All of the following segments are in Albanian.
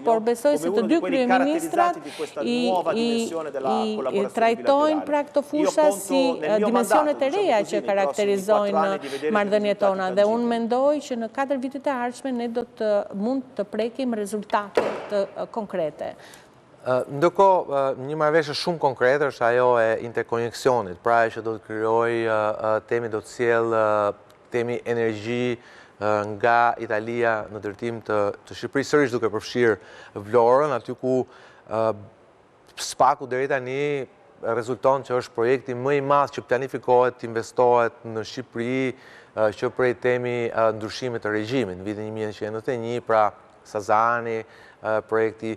por besoj se të dy kryeministrat i trajtojnë pra këto fusha si dimensionet e reja që karakterizojnë marrëdhëniet tona dhe unë mendoj që në 4 vitet e ardhshme ne do të mund të prekim rezultate të konkrete. Ndërkohë, një marrëveshje shumë konkrete është ajo e interkoneksionit, pra që do të krijojë temi do të sjellë temi energji nga Italia në drejtim të Shqipërisë, sërish duke përfshirë Vlorën, aty ku spaku deri tani rezulton që është projekti më i madh që planifikohet të investohet në Shqipëri që prej temi ndryshimit të regjimit. Në vitin 1991, pra Sazani, projekti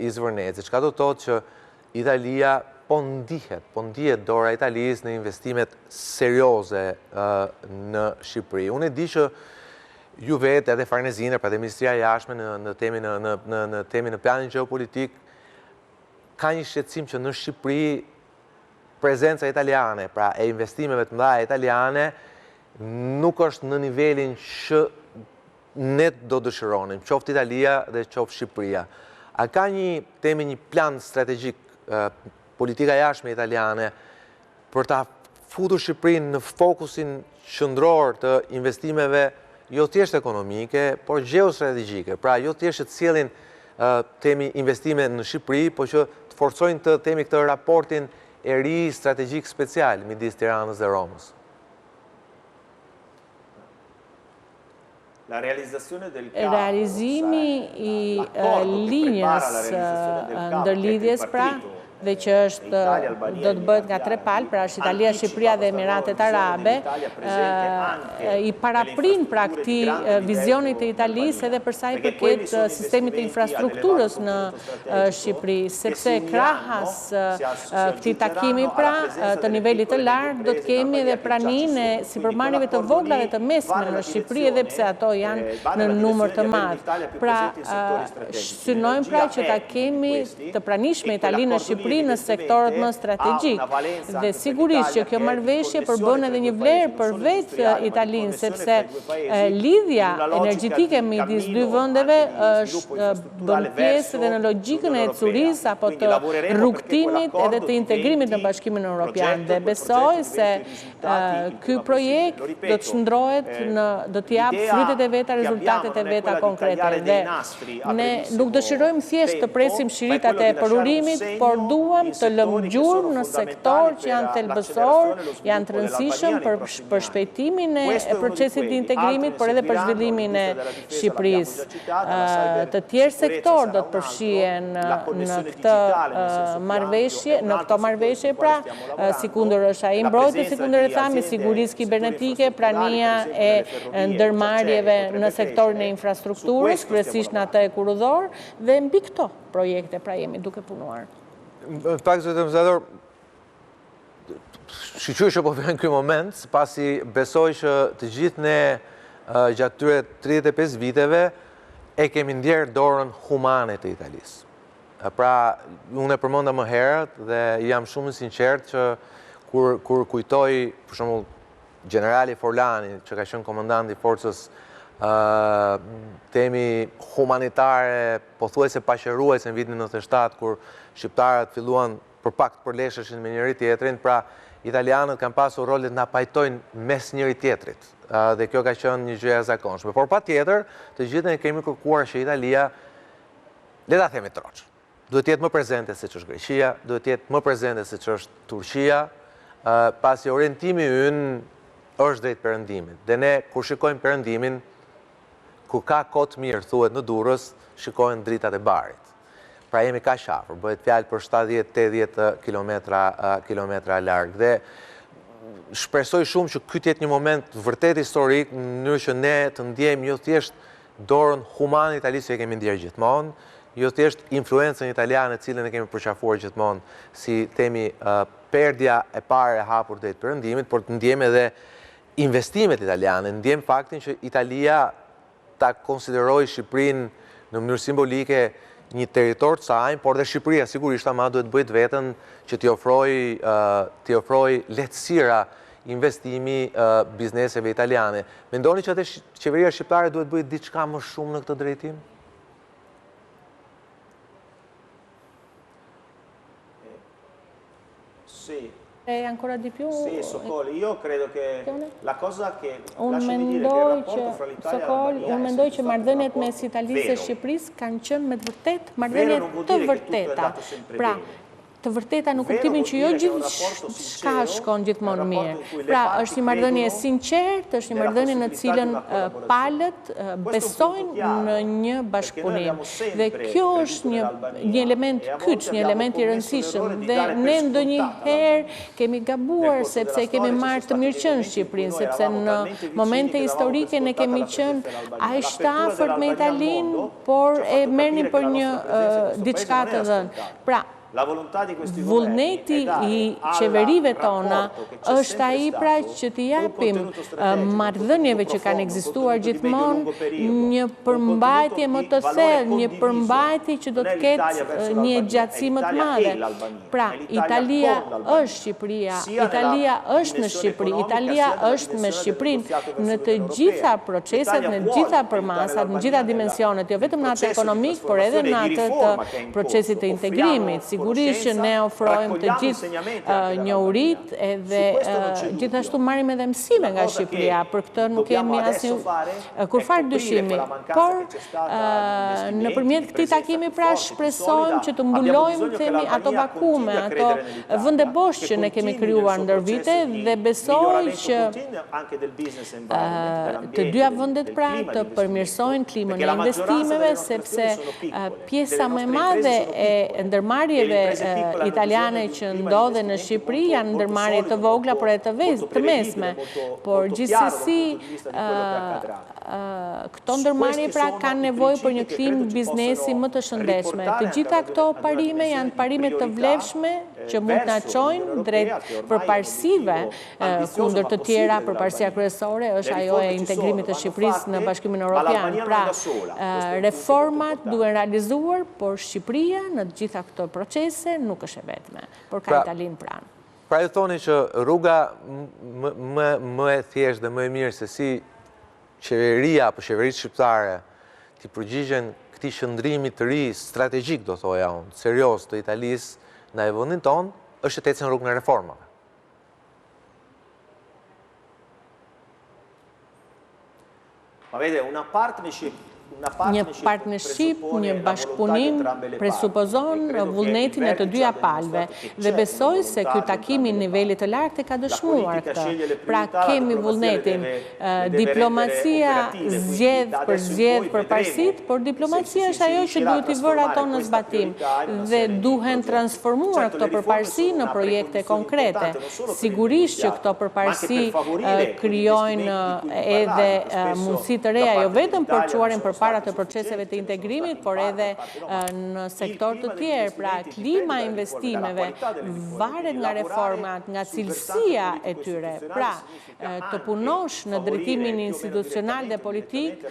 i Zvërnecit. Çka do të thotë që Italia po ndihet dora e Italisë në investimet serioze në Shqipëri. Unë e di që ju vetë edhe Farnezina, pra dhe Ministria e Jashtme në temin në planin gjeopolitik, ka një shqetësim që në Shqipëri prezenca italiane, pra e investimeve të mëdha italiane, nuk është në nivelin që ne do dëshironim, qoftë Italia dhe qoftë Shqipëria. A ka një plan strategjik politika jashtme italiane për ta futur Shqipërinë në fokusin qendror të investimeve jo thjesht ekonomike, por geostrategjike. Pra jo thjesht që të sjellin temi investime në Shqipëri, por që të forcojnë të temi këtë raportin e ri strategjik special midis Tiranës dhe Romës. Realizimi i linjës ndërlidhjes pra dhe që do të bëhet nga 3 palë, pra është Italia, Shqipëria dhe Emiratet Arabe, i paraprin pra këtij vizionit të Italisë edhe për sa i përket sistemit të infrastrukturës në Shqipëri, sepse krahas këtij takimi pra të nivelit të lartë do të kemi edhe praninë e sipërmarrjeve të vogla dhe të mesme në Shqipëri edhe pse ato janë në numër të madh. Pra synojmë pra që ta kemi të pranishme Italinë në Shqipëri në sektorët më strategjik. Dhe sigurisht që kjo marrëveshje përbën edhe një vlerë për vetë Italinë, sepse lidhja energjetike midis dy vendeve është bën pjesë edhe në logjikën e ecurisë apo të rrugtimit edhe të integrimit në Bashkimin Evropian. Dhe besoj se ky projekt do të shndrohet do të jap frytet e veta, rezultatet e veta konkrete. Dhe ne nuk dëshirojmë thjesht të presim shiritat e përurimit, por duam të lëmë gjurmë në sektor që janë thelbësor, janë të rëndësishëm për shpejtimin e procesit të integrimit, por edhe për zhvillimin e Shqipërisë. Të tjerë sektor do të përfshihen në këto marrëveshje, pra, sikundër është ai mbrojtje, sikundër e thami, sigurisë kibernetike, prania e ndërmarrjeve në sektorin e infrastrukturës, kryesisht në atë e kurudhor, dhe mbi këto projekte pra jemi duke punuar. Në pak zëtë mëzador, shqyqyr që po vjen këj moment, pasi besoj që të gjithë ne gjatë tyre 35 viteve e kemi ndjerë dorën humane të Italisë. Pra, unë e përmenda më herët dhe jam shumë sinqert që kur kujtoj, për shembull, generali Forlani, që ka qenë komandant i forcës temi humanitare, pothuajse paqëruese në vitin 97, kur shqiptarët filluan për pak të përlesheshin me njëri tjetrin, pra italianët kanë pasur rolet na pajtojnë mes njëri tjetrit, dhe kjo ka qenë një gjë e zakonshme. Por patjetër, të gjithë ne kemi kërkuar që Italia, le ta themi troç, duhet të jetë më prezente siç është Greqia, duhet të jetë më prezente siç është Turqia, pasi orientimi ynë është drejt perëndimit. Dhe ne kur shikojmë perëndimin, kur ka kohë mirë, thuhet në Durrës, shikojnë dritat e barit. Pra jemi kaq afër, bëhet fjalë për 70-80 kilometra larg. Dhe shpresoj shumë që ky të jetë një moment vërtet historik, në mënyrë që ne të ndjejmë jo thjesht dorën humane Italisë që kemi ndjerë gjithmonë, jo thjesht influencën italiane të cilën e kemi përqafuar gjithmonë si themi perdja e parë e hapur drejt perëndimit, por të ndjejmë edhe investimet italiane, ndjejmë faktin që Italia ta konsideroj Shqipërinë në mënyrë simbolike një territor të saj, por dhe Shqipëria sigurisht ama duhet bëjt vetën që t'i ofroj lehtësira investimi bizneseve italiane. Mendoni që atë qeveria shqiptare duhet bëjt diçka më shumë në këtë drejtim? ancora di più. Sì, Sokol, io credo che la cosa che Unë mendoj që marrëdhëniet mes Italisë dhe Shqipërisë kanë qenë me të vërtet marrëdhënie të vërteta. Pra, të vërteta në kuptimin që jo gjithçka shkon gjithmonë mirë. Pra, është një marrëdhënie sinqertë, është një marrëdhënie në cilën palët besojnë në një bashkëpunim. Dhe kjo është një element kyç, një element i rëndësishëm. Dhe ne ndonjëherë kemi gabuar sepse kemi marrë të mirëqenë Shqipërinë, sepse në momente historike ne kemi qenë aq të afërt me Italinë, por e merrnin për një diçka të dhënë. Pra, vullneti i qeverive tona është ai pra që t'i japim marrëdhënieve që kanë ekzistuar gjithmonë një përmbajtje më të thellë, një përmbajtje që do të ketë një gjatësi më të madhe. Pra, Italia është Shqipëria, Italia është në Shqipëri, Italia është me Shqipërinë në të gjitha proceset, në të gjitha përmasat, në gjitha dimensionet, jo vetëm në atë ekonomik, por edhe në atë të procesit të integrimit. Sigurisht që ne ofrojmë të gjithë njohurit edhe gjithashtu marrim edhe mësime nga Shqipëria, për këtë nuk kemi asnjë kurfar dyshimi, por nëpërmjet këtij takimi pra shpresojmë që të mbulojmë themi ato vakume, ato vende bosh që ne kemi krijuar ndër vite dhe besoj që të dyja vendet pra të përmirësojnë klimën e investimeve, sepse pjesa më e madhe e ndërmarrjeve italiane që ndodhen në Shqipëri janë ndërmarrje të vogla, por e të mesme. Por gjithsesi këto ndërmarrje pra kanë nevojë për një klimë biznesi më të shëndetshme. Të gjitha këto parime janë parime të vlefshme që mund të na çojnë drejt përparësive kundër të tjera. Përparësia kryesore është ajo e integrimit të Shqipërisë në Bashkimin Evropian. Pra, reformat duhen realizuar, por Shqipëria në të gjitha këto procese nuk është e vetme, por ka Italinë pranë. Pra ju thoni që rruga më e thjeshtë dhe më e mirë se si qeveria apo qeveritë shqiptare t'i përgjigjen këtij shëndrimi të ri strategjik, do thoja unë, serioz të Italisë në vendin tonë, është të ecën rrugën e reformave. Ma vede, una partnership Një partnership, një bashkëpunim presupozon vullnetin e të dyja palëve dhe besoj se ky takimi në nivelit të lartë ka dëshmuar këtë. Pra kemi vullnetin, diplomacia zgjedh përparësitë, por diplomacia është ajo që duhet i vërë ato në zbatim dhe duhen transformuar këto përparësi në projekte konkrete. Sigurisht që këto përparësi krijojnë edhe mundësi të reja, jo vetëm për çuarin përpara të proceseve të integrimit, por edhe në sektor të tjerë. Pra, klima e investimeve varet nga reformat, nga cilësia e tyre. Pra, të punosh në drejtimin institucional dhe politik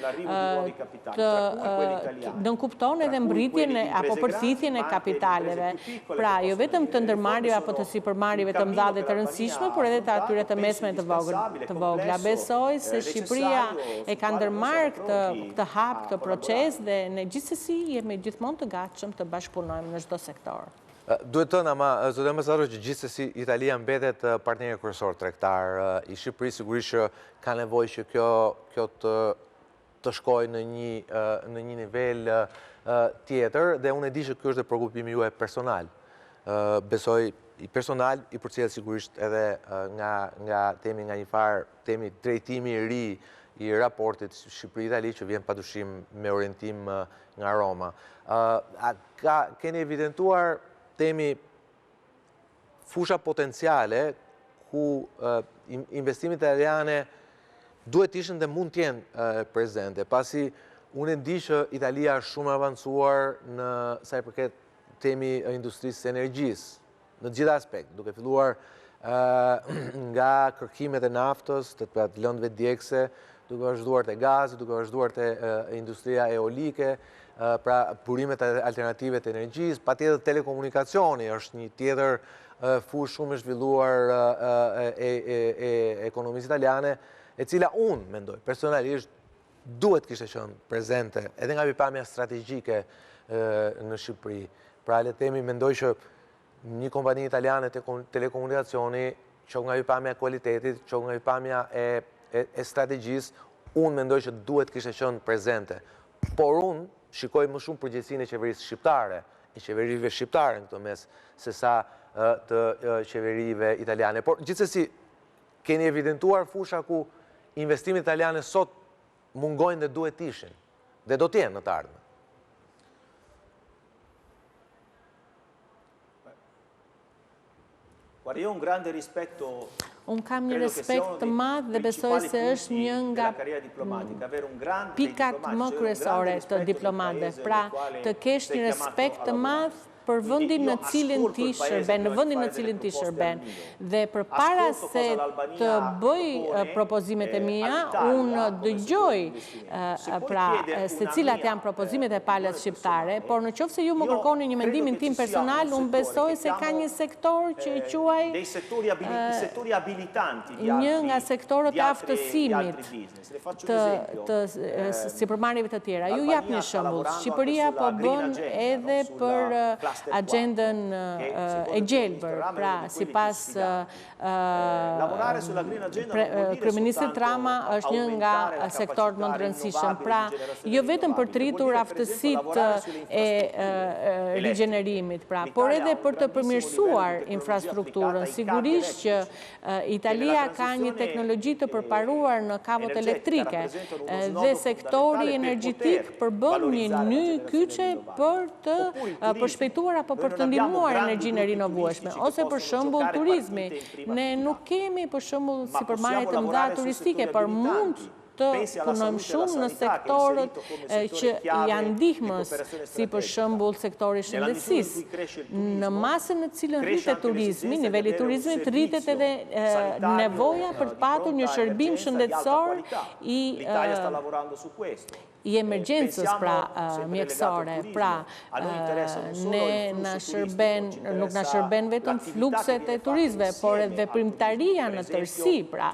nënkupton edhe mbritjen apo përthithjen e kapitaleve. Pra, jo vetëm të ndërmarrjeve apo të sipërmarrjeve të mëdha dhe të rëndësishme, por edhe të atyre të mesme të vogla. Besoj se Shqipëria e ka ndërmarrë këtë hap, këtë proces dhe ne gjithsesi jemi gjithmonë të gatshëm të bashkëpunojmë në çdo sektor. Duhet thënë, ama zotë ambasador, që gjithsesi Italia mbetet partner kryesor tregtar i Shqipërisë, sigurisht që ka nevojë që kjo të shkojë në një nivel tjetër dhe unë e di që ky është shqetësimi juaj personal. Besoj i personal i përcjell sigurisht edhe nga një farë temi drejtimi i ri i raportit Shqipëri-Itali që vjen padyshim me orientim nga Roma. Keni evidentuar temi fusha potenciale ku investimet italiane duhet ishin dhe mund t'jenë prezente, pasi unë e di që Italia është shumë avancuar në sa i përket temi industrisë energjisë, në gjitha aspekt, duke filluar nga kërkimet e naftës, të lëndëve djegëse, duke vazhduar të gazit, duke vazhduar të industria eolike, pra burimet alternative të energjisë, patjetër telekomunikacioni është një tjetër fushë shumë e zhvilluar e ekonomisë italiane, e cila unë mendoj personalisht duhet kishte qenë prezente edhe nga pikpamja strategjike në Shqipëri. Pra le të themi, mendoj që një kompani italiane të telekomunikacioni, që nga hyrpamja e kualitetit, që nga hyrpamja e strategjisë, unë mendoj që duhet kishte qenë prezente. Por unë shikoj më shumë përgjegjësinë e qeverisë shqiptare, e qeverive shqiptare në këtë mes, se sa të qeverive italiane. Por gjithsesi, keni evidentuar fusha ku investimet italiane sot mungojnë dhe duhet ishin, dhe do t'jenë në të ardhmen. Unë kam një respekt të madh dhe besoj se është një nga pikat më kryesore të diplomatëve. Pra, të kesh një respekt të madh për vendin në cilin ti shërben, dhe përpara se të bëj propozimet e mia, unë dëgjoj pra se cilat janë propozimet e palës shqiptare, por në qoftë se ju më kërkoni një mendimin tim personal, unë besoj se ka një sektor që e quaj një nga sektorët e aftësimit të sipërmarrjeve të tjera. Ju jap një shembull. Shqipëria po bën edhe për agendën e gjelbër, pra sipas kryeministrit Rama është një nga sektorët më të rëndësishëm. Pra, jo vetëm për të rritur aftësitë e rigjenerimit, pra, por edhe për të përmirësuar infrastrukturën. Sigurisht që Italia ka një teknologji të përparuar në kavot elektrike dhe sektori energjetik përbën një ny kyçe për të përshpejtuar apo për të ndihmuar energjinë e rinovueshme, ose për shembull turizmi. Ne nuk kemi për shembull sipërmarrje të mëdha turistike, por mund të punojmë shumë në sektorët që janë ndihmës, si për shembull sektori shëndetësisë. Në masën në cilën rritet turizmi, niveli i turizmit, rritet edhe nevoja për të patur një shërbim shëndetësor i emergjencës, pra mjekësore. Pra, nuk na shërben vetëm flukset e turistëve, por edhe veprimtaria në tërësi, pra,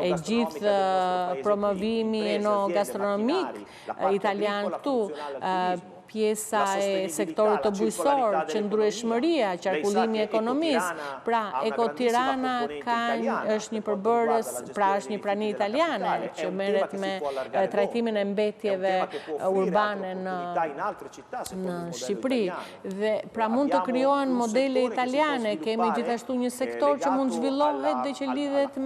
e gjithë promovimi gastronomik italian këtu, pjesa e sektorit të bujësor, qëndrueshmëria, qarkullimi ekonomisë. Pra, Eko Tirana është një përbërës, pra është një prani italiane që merret me trajtimin e mbetjeve urbane në Shqipëri. Dhe pra mund të krijohen modele italiane, kemi gjithashtu një sektor që mund zhvillohet dhe që lidhet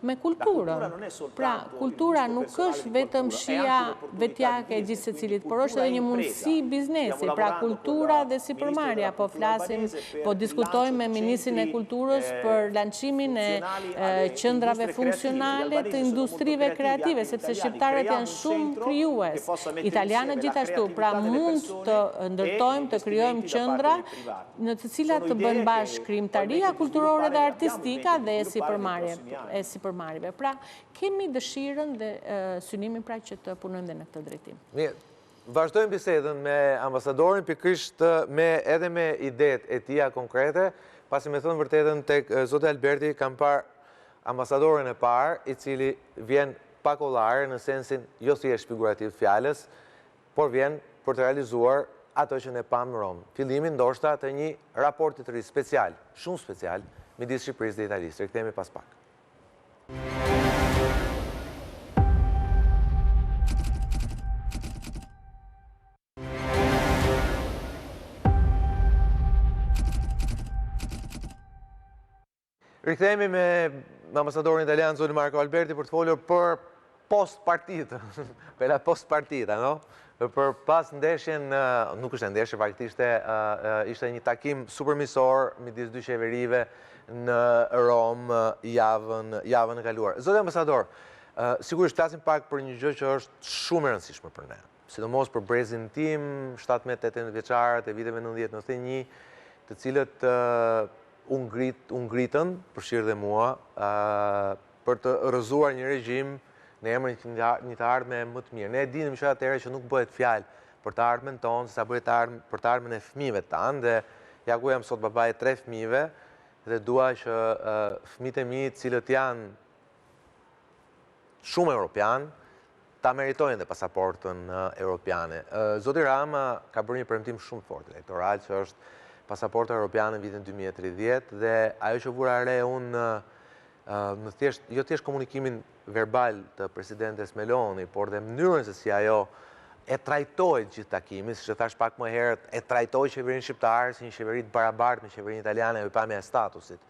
me kulturën. Pra, kultura nuk është vetëm shija vetjake e gjithë secilit, por është edhe një mundësi si biznesi, pra kultura dhe sipërmarrja. Po flasim, po diskutojmë me Ministrin e Kulturës për lançimin e qendrave funksionale të industrive kreative, sepse shqiptarët janë shumë krijues. Italianët gjithashtu, pra mund të ndërtojmë, të krijojmë qendra në të cilat të bëjnë bashkë krijimtaria kulturore dhe artistika dhe e sipërmarrjeve. Pra, kemi dëshirën dhe synimin pra që të punojmë dhe në këtë drejtim. Vazhdojmë bisedën me ambasadorin, pikërisht edhe me idet e tia konkrete, pasi me thënë vërtetën tek zoti Alberti kam parë ambasadorin e parë, i cili vjen pa kollare në sensin jo thjesht figurativ fjalës, por vjen për të realizuar ato që ne pam në Rom. Fillimin ndoshta të një raporti të ri special, shumë special, midis Shqipërisë dhe Italisë. Rikthehemi pas pak. Rikthehemi me ambasadorin italian zoti Marco Alberti për të folur për post-partita, per la post-partita, no? Për pas ndeshjen, nuk është ndeshje, faktikisht ishte një takim supermisor midis dy qeverive në Rom javën e kaluar. Zoti ambasador, sigurisht flasim pak për një gjë që është shumë e rëndësishme për ne, sidomos për brezin tim, 17-18 vjeçarët e viteve 90-91, të cilët unë ngritën, përfshirë dhe mua, për të rrëzuar një regjim në emër një të ardhme më të mirë. Ne e dinim që atëherë që nuk bëhet fjalë për të ardhmen tonë, se sa bëhet për të ardhmen e fëmijëve tanë, dhe ja ku jam sot baba e 3 fëmijëve, dhe dua që fëmijët e mi, cilët janë shumë europian, ta meritojnë dhe pasaportën europiane. Zoti Rama ka bërë një premtim shumë fort elektoral, që është pasaporta europiane në vitin 2030 dhe ajo që vura re unë në jo thjesht komunikimin verbal të presidentes Meloni, por dhe mënyrën se si ajo e trajtoj gjithë takimin, si që thash pak më herët, e trajtoj qeverinë shqiptarë si një qeveri të barabartë me qeverinë italiane e pamja e statusit.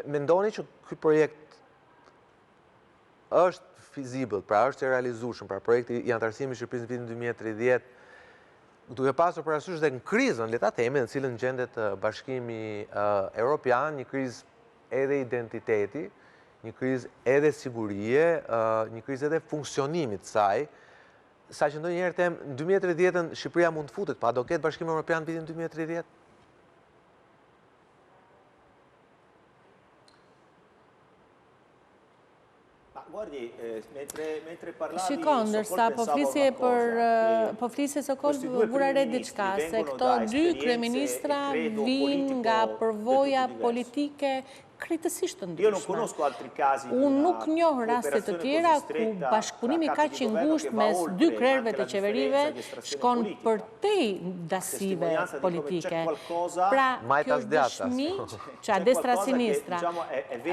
Mendoni që ky projekt është feasible, pra është e realizueshëm, pra projekti i antarësimit të Shqipërisë në vitin 2030, duke pasur parasysh dhe në krizën, le ta themi, në cilën gjendet Bashkimi Evropian, një krizë edhe identiteti, një krizë edhe sigurie, një krizë edhe funksionimit saj, sa që ndonjëherë them, në 2030 Shqipëria mund të futet, pa do ketë Bashkimi Evropian në vitin 2030? Shikon, ndërsa po flisje Sokol vura re diçka, se këto dy kryeministra vinë nga përvoja politike krejtësisht të ndryshme. Unë nuk njoh raste të tjera ku bashkëpunimi kaq i ngushtë mes dy krerëve të qeverive shkon përtej dasive politike. Pra, kjo është dëshmi që a destra sinistra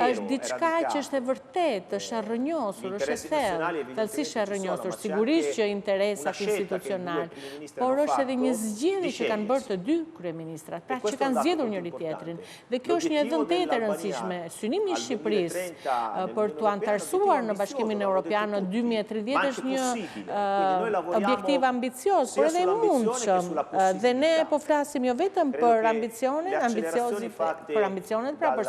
është diçka që është e vërtet, është e rrënjosur, është e thellë, thellësisht e rrënjosur, sigurisht që interesat institucional, por është edhe një zgjedhje që kanë bërë të dy kryeministrat, pra që kanë zgjedhur njëri tjetrin. Dhe kjo është një dhënë të e rëndësishme. Synimi i Shqipërisë për të antarësuar në Bashkimin Evropian në 2030 është një objektiv ambicios, por edhe mundshëm. Dhe ne po flasim jo vetëm për ambicionet, pra për